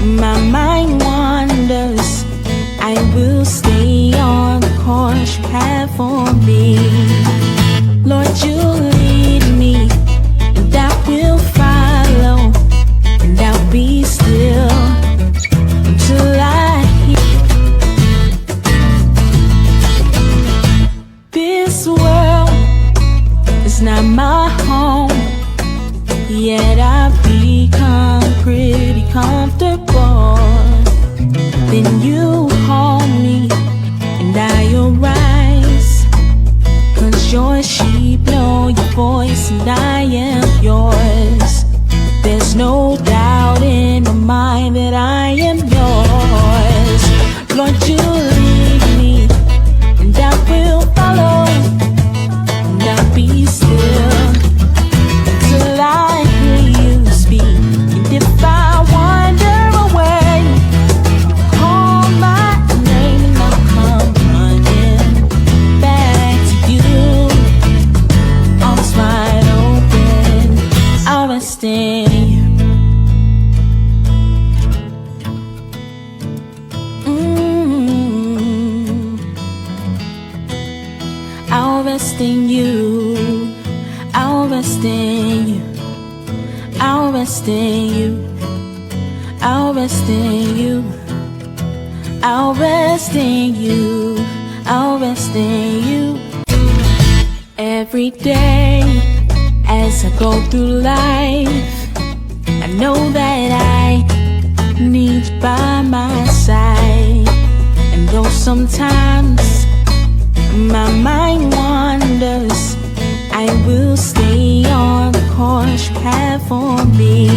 My mind wanders, I will stay on the course you have for me. Lord, you lead me, and I will follow, and I'll be still until I hear. This world is not my home, yet I've become pretty comfortable. Then you hold me and I arise, 'cause your sheep know your voice and I am yours. There's no doubt in my mind that I am yours. Lord, you lead me and I will follow, and I'll be still till I hear you speak. And if I wander away, call my name and I'll come running back to you. Arms wide open, I'll rest in you. I'll rest in you. I'll rest in you. I'll rest in you. I'll rest in you. I'll rest in you. I'll rest in you. Every day as I go through life, I know that I need you by my side. And though sometimes my mind wanders, I will stay on the course you have for me.